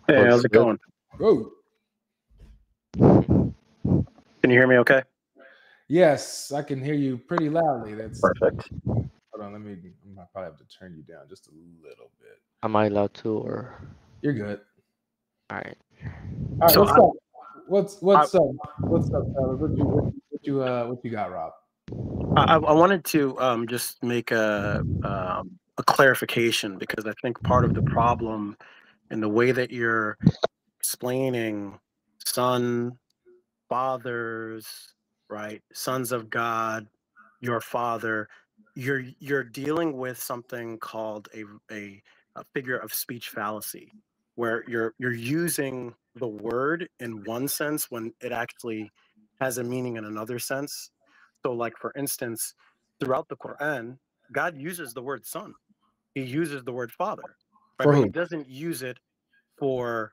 Hey, how's it Good. going? Oh, Can you hear me okay? yes, I can hear you pretty loudly. That's Perfect. hold on. I probably have to turn you down just a little bit. Am I allowed to, or You're good. all right? All right, So what's I, up? I, What's up? What's up, fellas? What you got, Rob? I wanted to just make a clarification because I think part of the problem in the way that you're explaining son, fathers, right, sons of God, your father, you're dealing with something called a figure of speech fallacy, where you're using the word in one sense when it actually has a meaning in another sense. So, like for instance, throughout the Quran, God uses the word son. He uses the word father, right? For But he who? doesn't use it for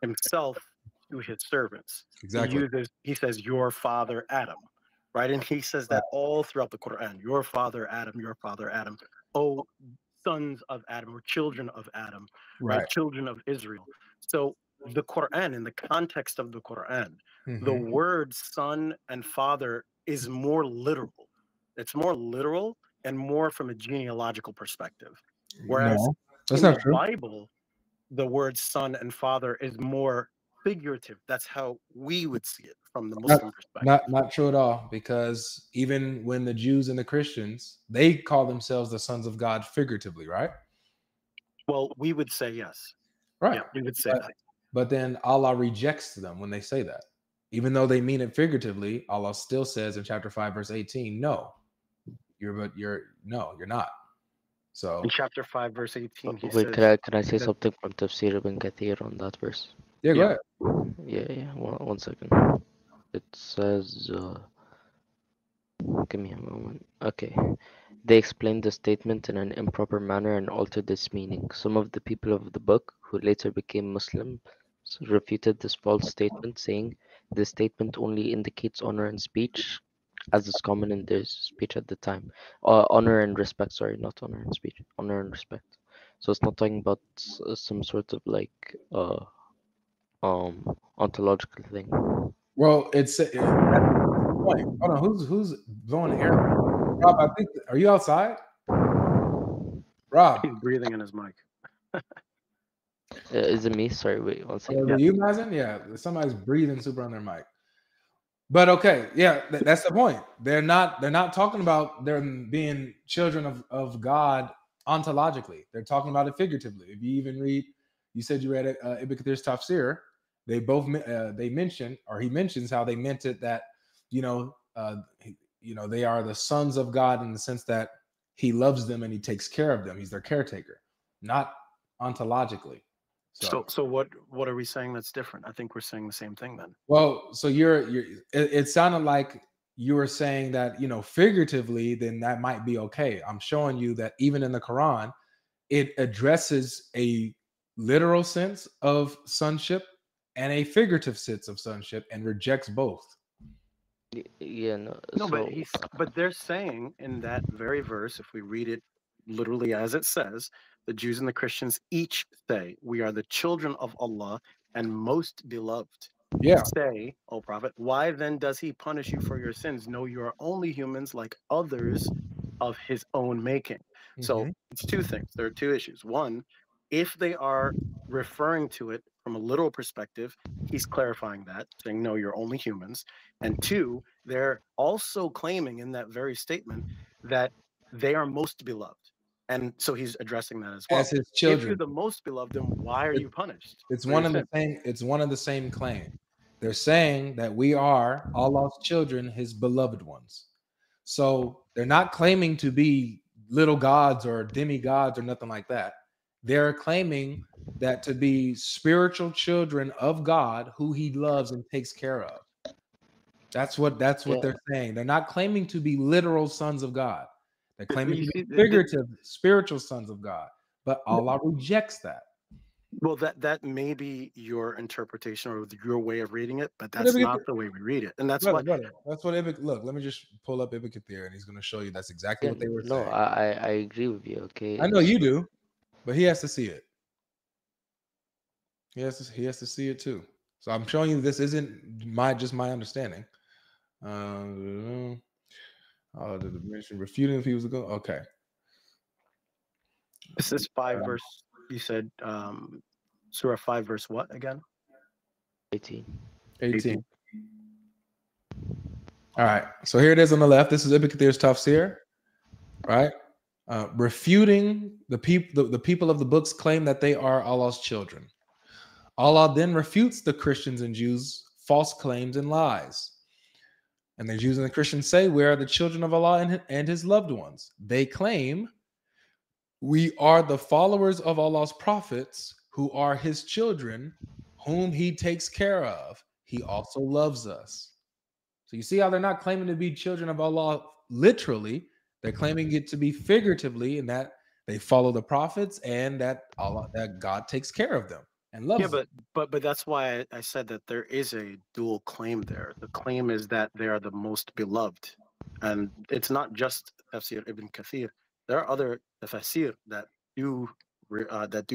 himself to his servants. Exactly. He says, your father Adam, right? And he says Right. that all throughout the Quran, your father Adam, oh, sons of Adam, or children of Adam, right? Right. Children of Israel. So the Quran, in the context of the Quran, the Mm-hmm. word son and father is more literal. It's more literal and more from a genealogical perspective. Whereas No, that's in the not true. Bible, the word son and father is more figurative. That's how we would see it from the Not, Muslim perspective. not true at all. Because even when the Jews and the Christians, they call themselves the sons of God figuratively, right? Well, we would say yes. Right. Yeah, we would say But that. but then Allah rejects them when they say that. Even though they mean it figuratively, Allah still says in chapter 5, verse 18, no, you're not. In So chapter 5, verse 18, he Wait, says can I say that, something from Tafsir ibn Kathir on that verse? yeah, go yeah, ahead. Yeah. One second. It says, give me a moment. Okay. They explained the statement in an improper manner and altered its meaning. Some of the people of the book, who later became Muslims, refuted this false statement, saying this statement only indicates honor and speech, as is common in their speech at the time. Honor and respect, sorry, not honor and speech. Honor and respect. So it's not talking about some sort of like ontological thing. Well, that's the point. Hold on, who's blowing air? Rob, I think. Are you outside, Rob? he's breathing in his mic. Is it me? Sorry, wait one Yeah. second. You, Mazen? Yeah, somebody's breathing super on their mic. But okay, yeah, that's the point. They're not talking about them being children of God ontologically. They're talking about it figuratively. If you even read, you said you read Ibn Kathir's Tafsir. They mention, or he mentions how they meant it that you know they are the sons of God in the sense that he loves them and he takes care of them. He's their caretaker, not ontologically. So So what are we saying that's different? I think we're saying the same thing then. well, so it sounded like you were saying that, figuratively, then that might be okay. I'm showing you that even in the Quran, it addresses a literal sense of sonship and a figurative sense of sonship and rejects both. Yeah, no, No, but so they're saying in that very verse, if we read it literally as it says, the Jews and the Christians each say, we are the children of Allah and most beloved. Yeah. Say, O Prophet, why then does he punish you for your sins? No, you are only humans like others of his own making. So Hmm. it's two things. There are two issues. One, if they are referring to it from a literal perspective, he's clarifying that, saying, no, you're only humans. And two, they're also claiming in that very statement that they are most beloved. And so he's addressing that as As well. his If you're children. the most beloved, then why are It, you punished it's for your one and the sin? same. It's one and the same claim. They're saying that we are Allah's children, His beloved ones. So they're not claiming to be little gods or demigods or nothing like that. They're claiming that to be spiritual children of God who He loves and takes care of. That's what yeah, they're saying. They're not claiming to be literal sons of God. They're claiming You to be see, figurative, spiritual sons of God. But Allah rejects that. well, that may be your interpretation or your way of reading it, but But that's not the way we read it. And that's why, brother, that's what Ibn. Look, let me just pull up Ibn Kathir, and he's going to show you that's exactly yeah, what they were no, saying. I agree with you. I Okay, know you do, but he has to see it. He has to see it too. So I'm showing you this isn't just my understanding. The mention refuting if he was a go. Okay. This is 5 verse. You said Surah 5 verse what again? 18. 18. All right. So here it is on the left. This is Ibn Kathir's tafsir, right? Refuting the people of the book's claim that they are Allah's children. Allah then refutes the Christians and Jews' false claims and lies. And the Jews and the Christians say, we are the children of Allah and his loved ones. They claim we are the followers of Allah's prophets who are his children, whom he takes care of. He also loves us. So you see how they're not claiming to be children of Allah literally. They're claiming it to be figuratively, in that they follow the prophets and that God takes care of them and loves them. But that's why I said that there is a dual claim there. The claim is that they are the most beloved, and it's not just Tafsir Ibn Kathir. There are other tafsir that do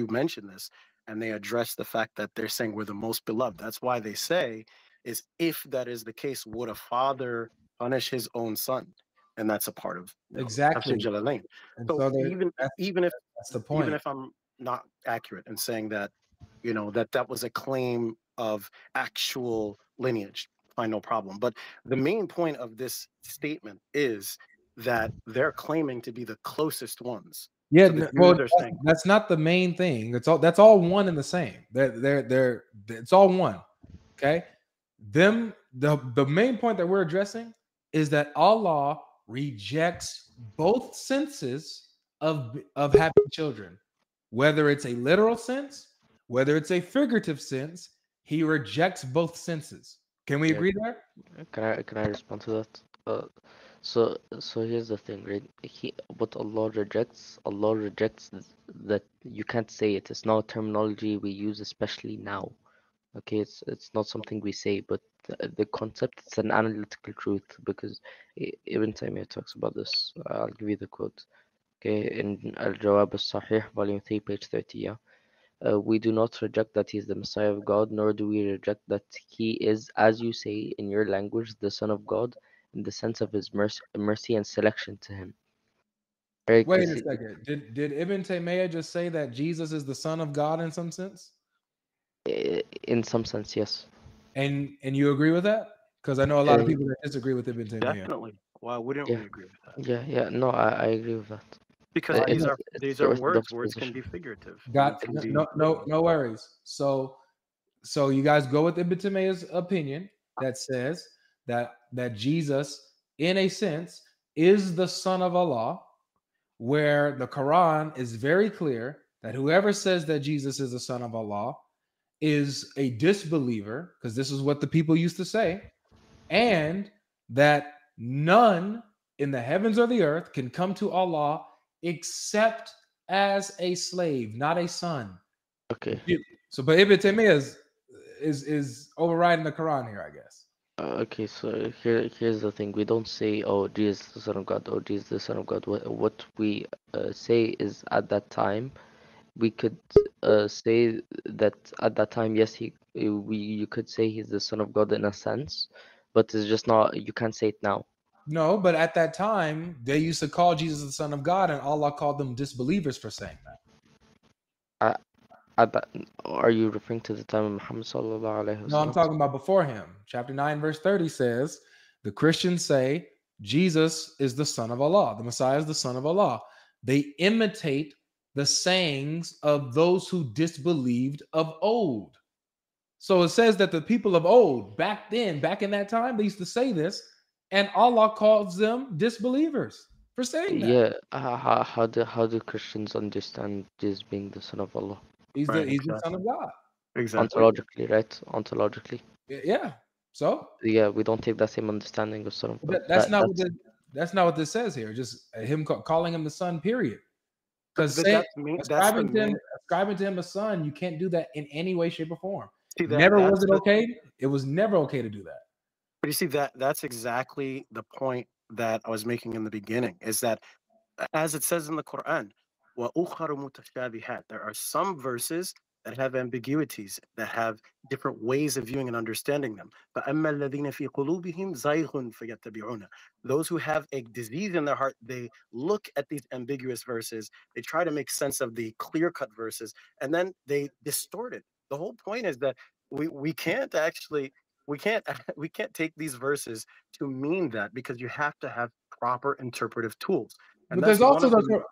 mention this, and they address the fact that they're saying we're the most beloved. That's why they say is, if that is the case, would a father punish his own son? And that's a part of exactly. Tafsir Jalalain. And So even if that's the point, even if I'm not accurate in saying that, that was a claim of actual lineage, fine, no problem. But the main point of this statement is that they're claiming to be the closest ones. Yeah, so that's not the main thing. That's all one and the same. It's all one. Okay, the main point that we're addressing is that Allah rejects both senses of having children, whether it's a literal sense, whether it's a figurative sense. He rejects both senses. Can we agree there? Can I respond to that? So here's the thing, right? What Allah rejects that you can't say it. It's not a terminology we use, especially now. Okay, it's not something we say, but the concept, it's an analytical truth, because Ibn Taymiyyah talks about this. I'll give you the quote. Okay, in Al-Jawab al-Sahih, volume 3, page 30. Yeah. We do not reject that he is the Messiah of God, nor do we reject that he is, as you say in your language, the Son of God, in the sense of his mercy and selection to him. Right? Wait a second. Did Ibn Taymiyyah just say that Jesus is the Son of God in some sense? In some sense, yes. And you agree with that? Because I know a lot of people that disagree with Ibn Taymiyyah. Definitely. Why wouldn't we agree with that? Yeah. No, I agree with that. Because these are words. Words can be figurative. No worries. So you guys go with Ibn Taymiyyah's opinion that says that Jesus, in a sense, is the Son of Allah, where the Quran is very clear that whoever says that Jesus is the Son of Allah is a disbeliever, because this is what the people used to say, and that none in the heavens or the earth can come to Allah except as a slave, not a son. Okay. So, but Ibn Taymiyyah is overriding the Quran here, I guess. Okay, so here's the thing. We don't say, "Oh, Jesus the Son of God," "Oh, Jesus the Son of God." What we say is, at that time, we could say that at that time, yes, you could say he's the Son of God in a sense, but it's just not. You can't say it now. No, but at that time, they used to call Jesus the Son of God, and Allah called them disbelievers for saying that. Are you referring to the time of Muhammad sallallahu alaihi wasallam? No, I'm talking about before him. Chapter 9, verse 30 says, the Christians say Jesus is the Son of Allah. The Messiah is the Son of Allah. They imitate the sayings of those who disbelieved of old. So it says that the people of old, back in that time, they used to say this, and Allah calls them disbelievers for saying that. Yeah, how do Christians understand Jesus being the Son of Allah? He's the Son of God. Exactly. Ontologically, right? Ontologically. Yeah. So yeah, we don't take that same understanding of Son of God. That's not what this says here. Just him calling him the Son. Period. Because ascribing to him a son, you can't do that in any way, shape, or form. Was it okay? It was never okay to do that. But you see, that's exactly the point that I was making in the beginning, is that, as it says in the Quran, there are some verses that have ambiguities, that have different ways of viewing and understanding them. فَأَمَّا الَّذِينَ فِي قُلُوبِهِمْ زَيْغٌ فَيَتَّبِعُونَ. Those who have a disease in their heart, they look at these ambiguous verses, they try to make sense of the clear-cut verses, and then they distort it. The whole point is that we can't actually we can't we can't take these verses to mean that, because you have to have proper interpretive tools. And But that's one of the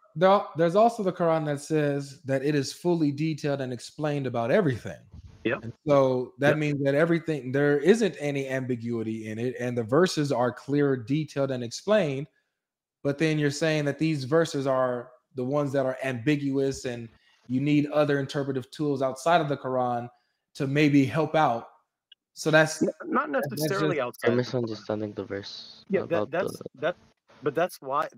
there's also the Quran that says that it is fully detailed and explained about everything. Yep. And so that Yep. means that everything, there isn't any ambiguity in it, and the verses are clear, detailed, and explained. But then you're saying that these verses are the ones that are ambiguous, and you need other interpretive tools outside of the Quran to maybe help out. So that's not necessarily You're outside of the Quran. misunderstanding the verse Yeah, about the. but that's why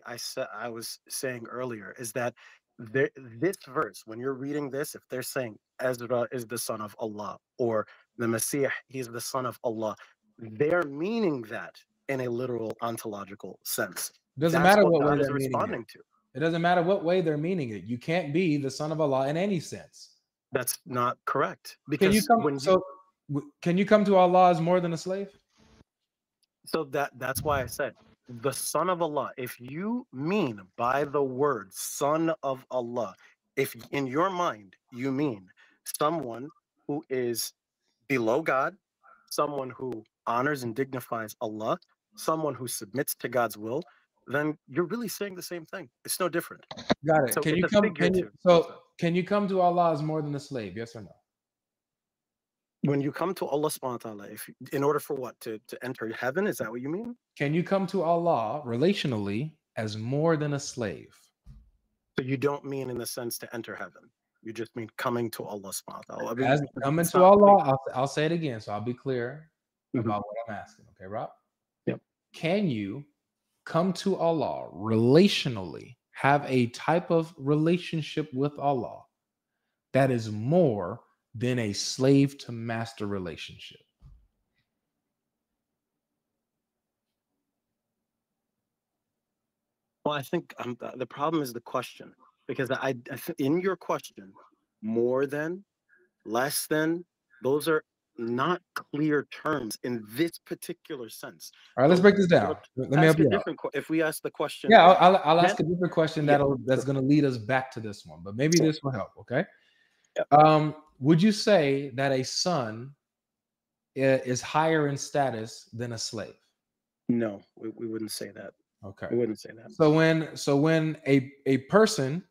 I was saying earlier is that this verse, when you're reading this, if they're saying Ezra is the son of Allah, or the Messiah, he's the son of Allah, they're meaning that in a literal ontological sense. doesn't That's matter what what way God is they're meaning it. responding to. It doesn't matter what way they're meaning it. You can't be the son of Allah in any sense. That's not correct, Can you because come? Can you come to Allah as more than a slave? So that's why I said the son of Allah. If you mean by the word son of Allah, if in your mind you mean someone who is below God, someone who honors and dignifies Allah, someone who submits to God's will, then you're really saying the same thing. It's no different. Got it. So Can it's you a come? figurative Can you come to Allah as more than a slave? Yes or no? when you come to Allah subhanahu wa ta'ala, if in order for what? To enter heaven, is that what you mean? Can you come to Allah relationally as more than a slave? So you don't mean in the sense to enter heaven. You just mean coming to Allah subhanahu wa ta'ala. I mean, As coming it's to not clear. Allah, I'll say it again, so I'll be clear Mhm. about what I'm asking. Okay, Rob? Yep. Can you come to Allah relationally, have a type of relationship with Allah that is more than a slave to master relationship? Well, I think the problem is the question, because in your question, more than, less than, those are not clear terms in this particular sense. All right, let's So break this down. let's Let me ask help a you out. different if we ask the question, Yeah, I'll ask a different question Yeah, that's going to lead us back to this one, but maybe this will help. Okay. Yeah. Would you say that a son is higher in status than a slave? no, we wouldn't say that. Okay. We wouldn't say that. So when a person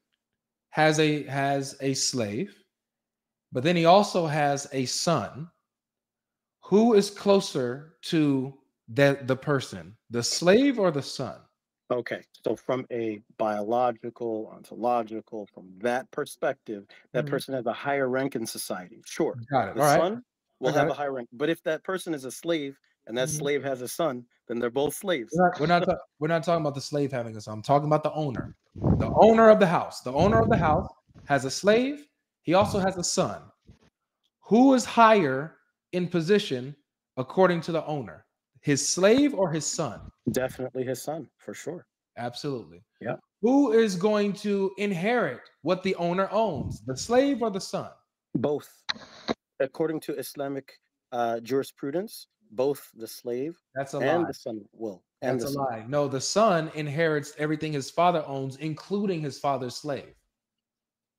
has a slave, but then he also has a son, who is closer to the person, the slave or the son? Okay, so from a biological, ontological, from that perspective, that Mhm. person has a higher rank in society. Sure, Got it. the All right. son will I got have it. a higher rank, but if that person is a slave and that Mhm. slave has a son, then they're both slaves. We're not talking about the slave having a son. I'm talking about the owner. The owner of the house. The owner of the house has a slave. He also has a son. Who is higher in position according to the owner? His slave or his son? Definitely his son, for sure. Absolutely. Yeah. Who is going to inherit what the owner owns? The slave or the son? Both. According to Islamic jurisprudence, both the slave That's a and lie. the son will. That's a lie. No, the son inherits everything his father owns, including his father's slave.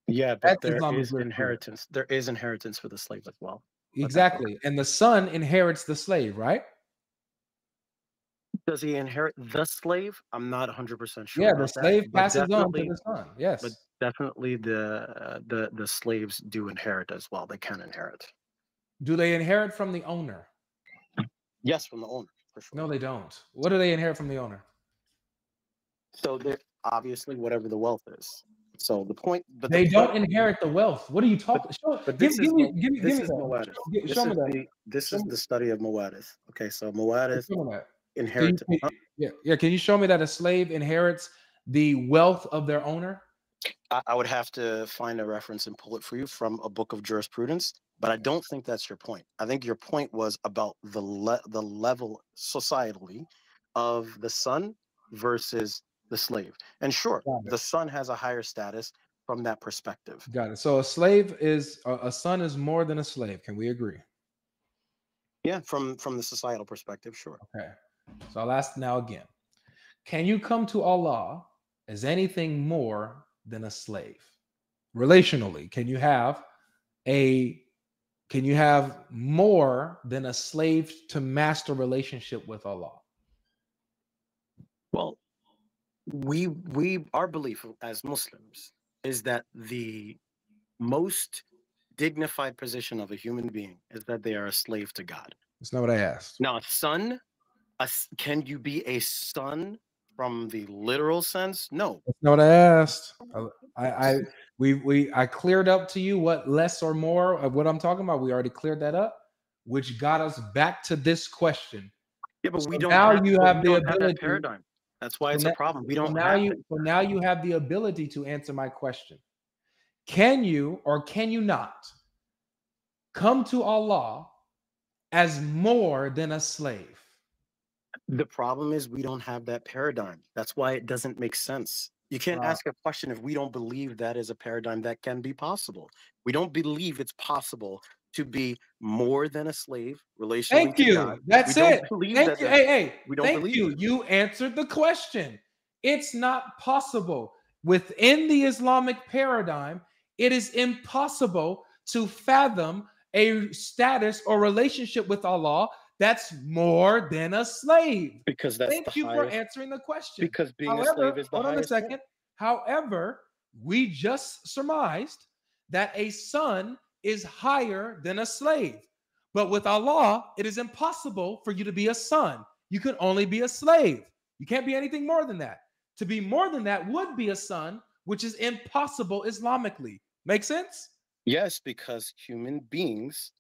Yeah, but That's there Islamic is jurisprudence. inheritance. There is inheritance for the slave as well. Exactly. And the son inherits the slave, right? Does he inherit the slave? I'm not 100% sure. Yeah, about the slave that, but passes on to definitely, the son. Yes. but definitely the slaves do inherit as well. They can inherit. Do they inherit from the owner? Yes, from the owner, for sure. No, they don't. What do they inherit from the owner? So they're obviously whatever the wealth is. So the point, but They the don't point, inherit the wealth. What are you talking? but Give this me is that. Mawarith. Show me that. This Show is me- the study of Mawarith. Okay, so Mawarith show me that. inheritance. Yeah. Can you show me that a slave inherits the wealth of their owner? I would have to find a reference and pull it for you from a book of jurisprudence, but I don't think that's your point. I think your point was about the level societally of the son versus the slave. And sure, Got it. the son has a higher status, from that perspective. Got it. So a slave is a son is more than a slave. Can we agree? Yeah, from the societal perspective, sure. Okay. So I'll ask now again. Can you come to Allah as anything more than a slave? Relationally, can you have more than a slave to master relationship with Allah? Well, our belief as Muslims is that the most dignified position of a human being is that they are a slave to God. That's not what I asked. Now, can you be a son from the literal sense? No. That's not what I asked. I cleared up to you what less or more of what I'm talking about. We already cleared that up, which got us back to this question. Yeah, but we don't now have, you have we the don't have that ability. paradigm. That's why it's a problem. We don't now have you it. so now you have the ability to answer my question. Can you or can you not come to Allah as more than a slave? The problem is we don't have that paradigm. That's why it doesn't make sense. You can't ask a question if we don't believe that is a paradigm that can be possible. We don't believe it's possible to be more than a slave relationally Thank to you. God. That's we it. Don't believe Thank that you. Hey, we don't thank believe you. it. You answered the question. It's not possible. Within the Islamic paradigm, it is impossible to fathom a status or relationship with Allah that's more than a slave. Because that's Thank the you for highest. answering the question. Because being However, a slave is the hold on a highest. second. However, we just surmised that a son is higher than a slave. But with Allah, it is impossible for you to be a son. You can only be a slave. You can't be anything more than that. To be more than that would be a son, which is impossible Islamically. Make sense? Yes, because human beings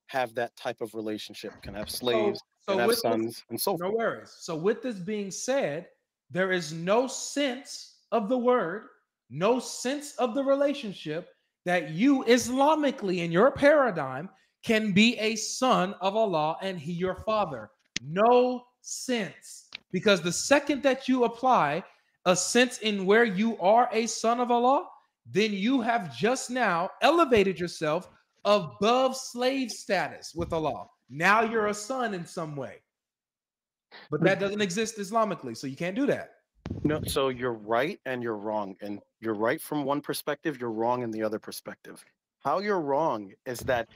have that type of relationship, can have slaves, can have sons, and so no forth. worries. So with this being said, there is no sense of the word, no sense of the relationship that you Islamically in your paradigm can be a son of Allah and he your father. No sense. Because the second that you apply a sense in where you are a son of Allah, then you have just now elevated yourself above slave status with Allah. Now you're a son in some way. But that doesn't exist Islamically, so you can't do that. No, so you're right and you're wrong. And you're right from one perspective, you're wrong in the other perspective. How you're wrong is that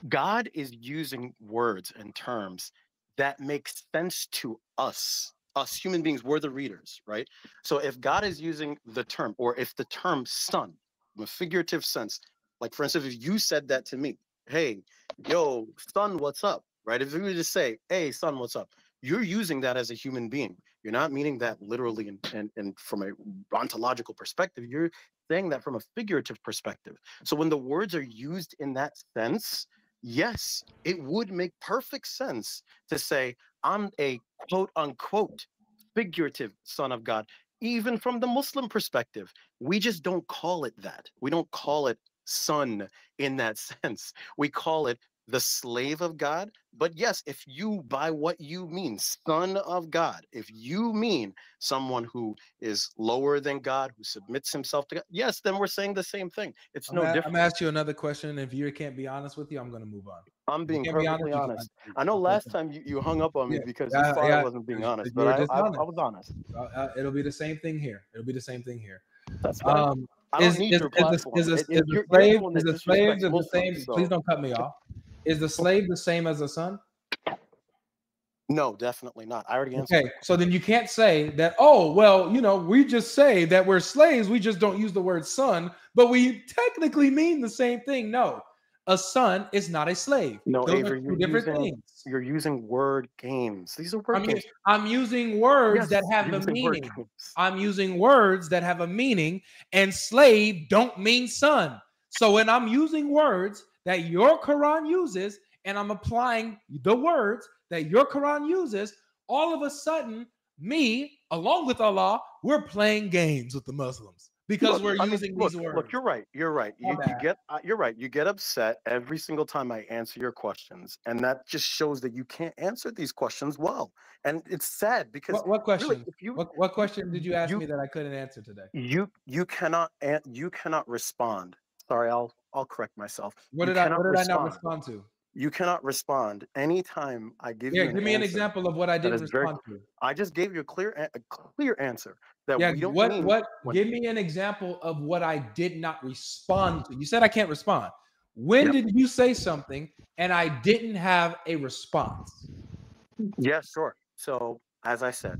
God is using words and terms that make sense to us. Us human beings, we're the readers, right? So if God is using the term, or if the term son, in a figurative sense, like for instance, if you said that to me, hey, yo, son, what's up? Right? If you were to say, hey, son, what's up? You're using that as a human being. You're not meaning that literally and from a ontological perspective. You're saying that from a figurative perspective. So when the words are used in that sense, yes, it would make perfect sense to say, I'm a quote unquote figurative son of God, even from the Muslim perspective. We just don't call it that. We don't call it son in that sense. We call it the slave of God. But yes, if you, by what you mean, son of God, if you mean someone who is lower than God, who submits himself to God, yes, then we're saying the same thing. It's no different. I'm asking you another question. If you can't be honest with you, I'm going to move on. I'm being perfectly honest. I know last time you hung up on me because you thought I wasn't being honest, but I was honest. It'll be the same thing here. It'll be the same thing here. That's fine. I don't need your platform. Is the slave the same? Please don't cut me off. Is the slave the same as a son? No, definitely not. I already answered. Okay, so then you can't say that, oh, well, we just say that we're slaves. We just don't use the word son, but we technically mean the same thing. No, a son is not a slave. No, those Avery, are two different things. You're using word games. These are word games. I'm using words that have a meaning. I'm using words that have a meaning, and slave don't mean son. So when I'm using words that your Quran uses, and I'm applying the words that your Quran uses, all of a sudden, me, along with Allah, we're playing games with the Muslims because Look, we're I mean, using look, these look. words. You're right. You're right. My You bad. get you're right. You get upset every single time I answer your questions, and that just shows that you can't answer these questions well. And it's sad because What really, question? if you What you question did you ask you me that I couldn't answer today? you cannot respond. Sorry, I'll correct myself. What You did I cannot not respond. respond to? You cannot respond anytime I give Yeah, you an give me an answer example of what I that didn't is very. respond to. I just gave you a clear answer that Yeah, we don't mean what when. give me an example of what I did not respond to. You said I can't respond. When Yep. did you say something and I didn't have a response? Yeah, sure. So as I said,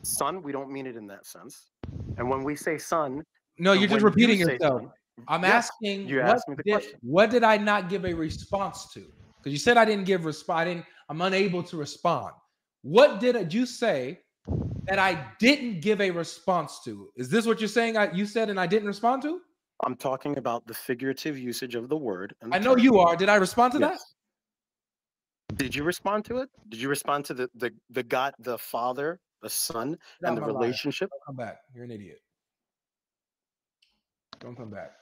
son, we don't mean it in that sense. And when we say son, No, you're just when you repeating say yourself. son, I'm yes, asking you asked me the question. what did I not give a response to? Because you said I didn't give respond. I'm unable to respond. What did you say that I didn't give a response to? Is this what you're saying? You said and I didn't respond to? I'm talking about the figurative usage of the word and the I know term. you are. Did I respond to that? Yes. Did you respond to it? Did you respond to the God, the Father, the Son, Get and out the my life. relationship? Don't come back. You're an idiot. Don't come back.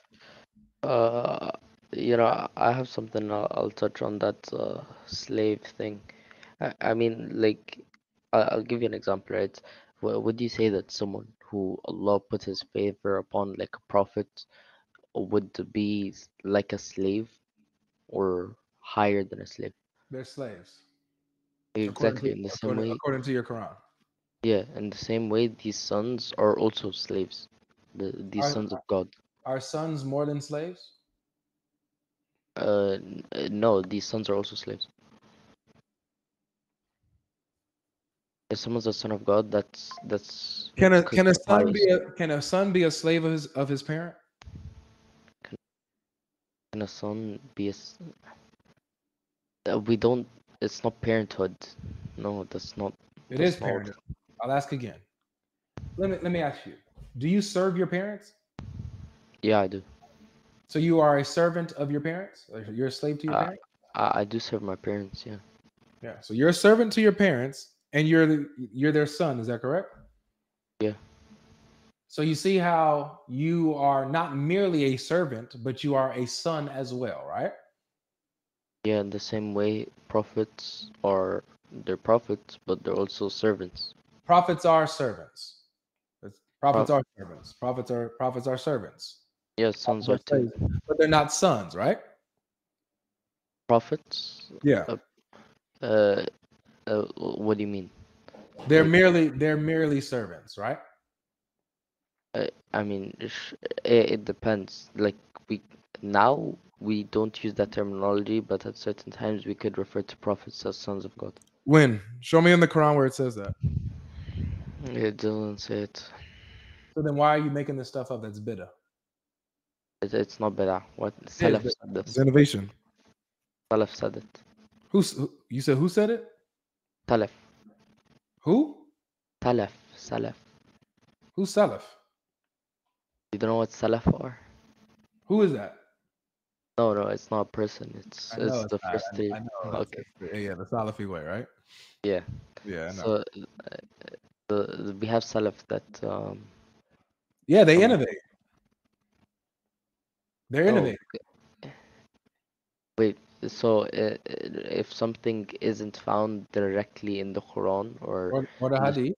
Uh, you know, I have something I'll touch on that slave thing. I mean, like, I'll give you an example, right? Would you say that someone who Allah put his favor upon, like a prophet, would be like a slave or higher than a slave? They're slaves. Exactly. In the same way, According to your Quran. yeah, in the same way, these sons are also slaves. These Are sons of God. are sons more than slaves? No, these sons are also slaves. If someone's a son of God, that's Can a son highest. be a slave of his parent? Can a son be we don't. It's not parenthood. No, that's not. It is That's not. parenthood. I'll ask again. Let me ask you. Do you serve your parents? Yeah, I do. So you are a servant of your parents? Or you're a slave to your I, parents? I do serve my parents. Yeah. Yeah. So you're a servant to your parents and you're their son, is that correct? Yeah. So you see how you are not merely a servant, but you are a son as well, right? Yeah. In the same way, prophets are they're prophets, but they're also servants. Prophets are servants. Prophets Prof, are servants. Prophets are servants. yeah, sons Prophets are are too. slaves, but they're not sons, right? Prophets. Yeah. Uh, uh, what do you mean? Like, They're merely servants, right? I mean, it depends. Like we now we don't use that terminology, but at certain times we could refer to prophets as sons of God. When? Show me in the Quran where it says that. It doesn't say it. So then why are you making this stuff up that's bitter? It's not bid'ah. What It is Salaf bitter. said It's this. innovation. Salaf said it. You said who said it? Salaf. Who? Salaf. Who's Salaf? You don't know what Salaf are? Who is that? No, it's not a person. I know It's it's the not. first three. I know Okay. yeah, the Salafi way, right? Yeah. Yeah, I know. So we have Salaf that Yeah, they some innovate. They're no innovating. wait. So if something isn't found directly in the Quran or Or the in the Hadith.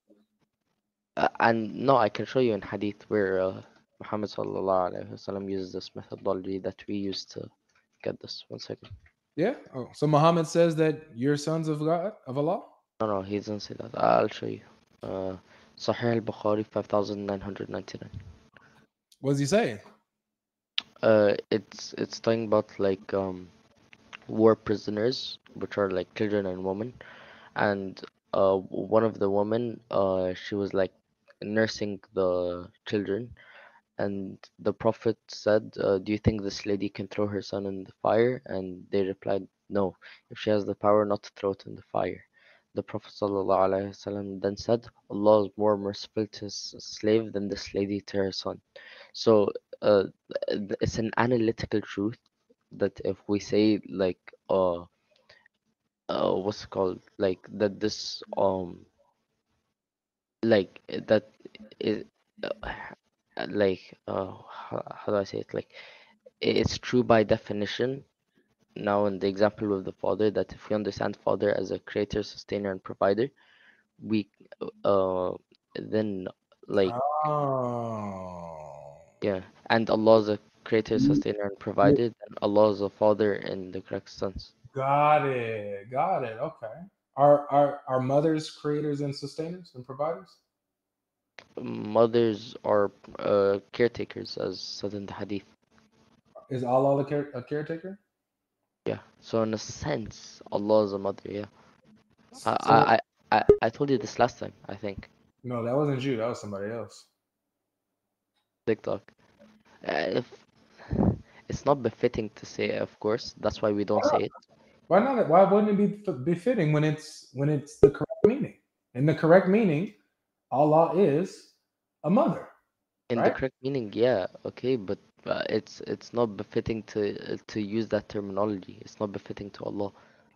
and no, I can show you in Hadith where Muhammad sallallahu alaihi wasallam uses this methodology that we use to get this. One second. Yeah. Oh, so Muhammad says that you're sons of God, of Allah? No, he doesn't say that. I'll show you. Sahih al-Bukhari 5999. What does he say? It's talking about like war prisoners, which are like children and women, and one of the women she was like nursing the children, and the prophet said, "Do you think this lady can throw her son in the fire?" And they replied, "No, if she has the power not to throw it in the fire." The Prophet ﷺ then said, Allah is more merciful to his slave than this lady to her son. So uh, it's an analytical truth that if we say like what's it called, like that this like that is how do I say it? Like, it's true by definition. Now, in the example of the Father, that if we understand Father as a creator, sustainer, and provider, we uh then like Oh, yeah, and Allah is a creator, sustainer, and yeah, provider, then Allah is a Father in the correct sense. got it. Got it. Okay. Are mothers creators and sustainers and providers? Mothers are caretakers, as said in the Hadith. Is Allah a caretaker? Yeah. So in a sense, Allah is a mother. Yeah. I So I I told you this last time, I think. no, that wasn't you. That was somebody else. TikTok. If it's not befitting to say it, of course. That's why we don't Why say not? it. Why not? Why wouldn't it be befitting when it's the correct meaning? In the correct meaning, Allah is a mother, In the right? correct meaning, yeah, okay, but it's not befitting to use that terminology. It's not befitting to Allah.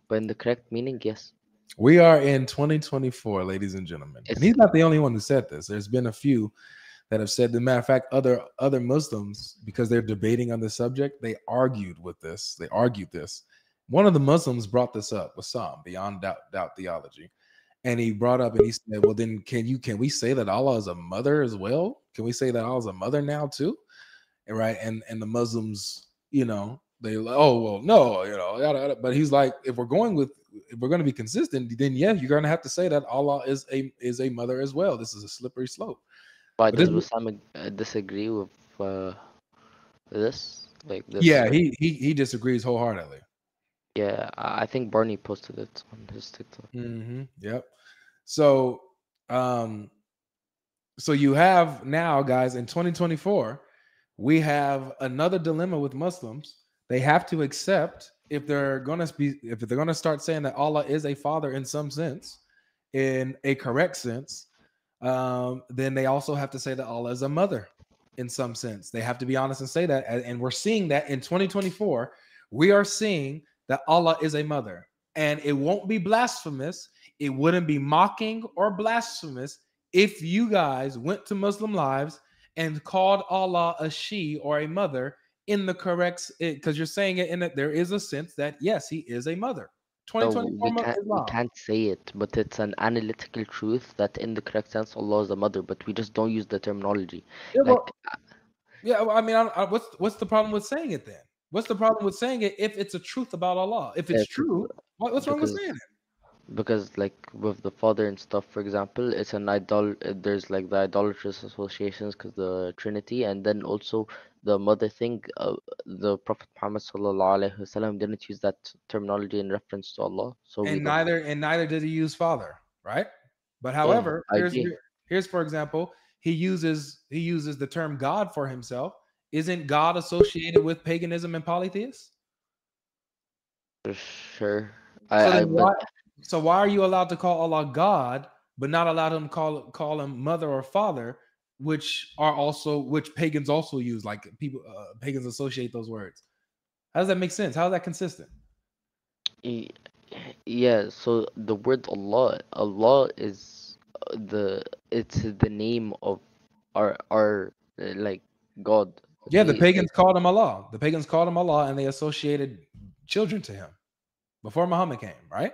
But in the correct meaning, yes. We are in 2024, ladies and gentlemen, and It's he's not the only one who said this. There's been a few that have said. As a matter of fact, other Muslims, because they're debating on the subject, they argued with this. They argued this. One of the Muslims brought this up with some Beyond Doubt Theology, and he brought up and he said, "Well, then can we say that Allah is a mother as well? Can we say that Allah is a mother now too?" And right, and the Muslims, they like, oh well, no, yada, yada. But he's like, if we're going to be consistent, then yeah, you're going to have to say that Allah is a mother as well. This is a slippery slope. why But this, does Wissam disagree with this? Like this? yeah, he disagrees wholeheartedly. Yeah, I think Barney posted it on his TikTok. Yep. So, um, so you have now, guys, in 2024, we have another dilemma with Muslims. They have to accept if they're gonna start saying that Allah is a father in some sense, in a correct sense, then they also have to say that Allah is a mother in some sense. They have to be honest and say that. And we're seeing that in 2024. We are seeing that Allah is a mother. And it won't be blasphemous. It wouldn't be mocking or blasphemous if you guys went to Muslim lives and called Allah a she or a mother in the correct, because you're saying it in that there is a sense that yes, he is a mother. No, 2024 we Islam. can't say it, but it's an analytical truth that in the correct sense Allah is the mother, but we just don't use the terminology. Yeah, Like well, I mean, what's the problem with saying it then? What's the problem with saying it if it's a truth about Allah? If it's if true, what's wrong with because saying it? like with the father and stuff, for example, it's an there's like the idolatrous associations because the Trinity, and then also the mother thing. The Prophet Muhammad sallallahu alaihi wasallam didn't use that terminology in reference to Allah, so we And don't. neither did he use father, right? But Yeah, however, I agree. here's for example, he uses the term God for himself. Isn't God associated with paganism and polytheists? For sure. So then But why are you allowed to call Allah God, but not allowed him call him mother or father, which pagans also use, like pagans associate those words. How does that make sense? How is that consistent? y- yeah, so the word Allah is it's the name of our like God. Yeah, the Okay, pagans called him Allah. The pagans called him Allah, and they associated children to him before Muhammad came, right?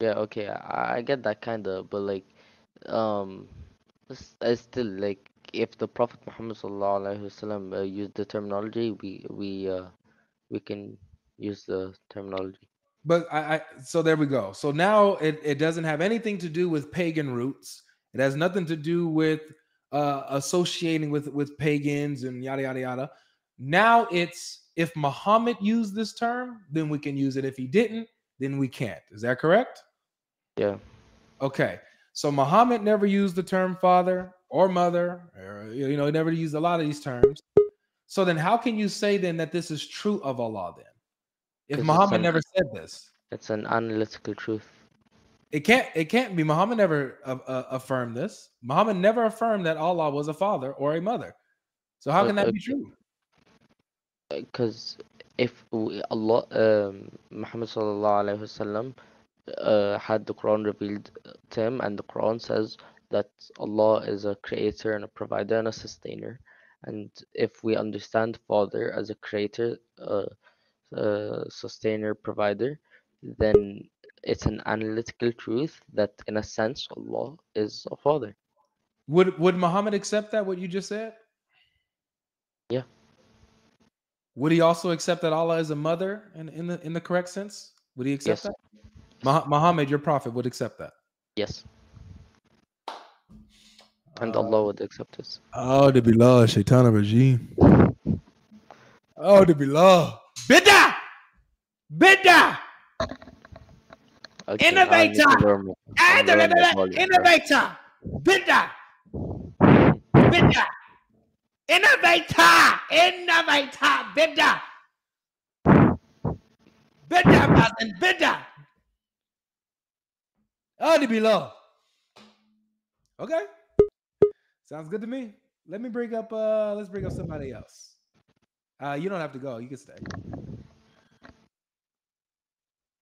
yeah, okay, I get that kind of, but like um, I still like if the Prophet Muhammad sallallahu alaihi wasallam used the terminology, we can use the terminology. But so there we go. So now it doesn't have anything to do with pagan roots. It has nothing to do with associating with pagans and yada yada yada. Now it's if Muhammad used this term, then we can use it. If he didn't, then we can't. Is that correct? Yeah, Okay. So Muhammad never used the term father or mother, or, he never used a lot of these terms. So then how can you say then that this is true of Allah then? If because it's Muhammad an never said this. analytical truth. It can't be. Muhammad never affirmed this. Muhammad never affirmed that Allah was a father or a mother. So how can that be true? Because if Allah, Muhammad sallallahu alaihi wasallam, had the Quran revealed to him, and the Quran says that Allah is a creator and a provider and a sustainer. And if we understand Father as a creator, sustainer, provider, then it's an analytical truth that, in a sense, Allah is a father. Would Muhammad accept that, what you just said? Yeah. Would he also accept that Allah is a mother in the correct sense? Would he accept Yes. that? Muhammad, your prophet, would accept that. Yes. And Allah would accept this. Oh, to be law, Shaitan regime. Oh, to be law. Bidda! Bidda! Okay, Innovator! I'm lowering my volume, bro. Innovator! Bidda! Bidda! Innovator! Innovator! Bidda! Bidda, Mazen, bidda! Oh, to be law. Okay. Sounds good to me. Let's bring up somebody else. You don't have to go. You can stay.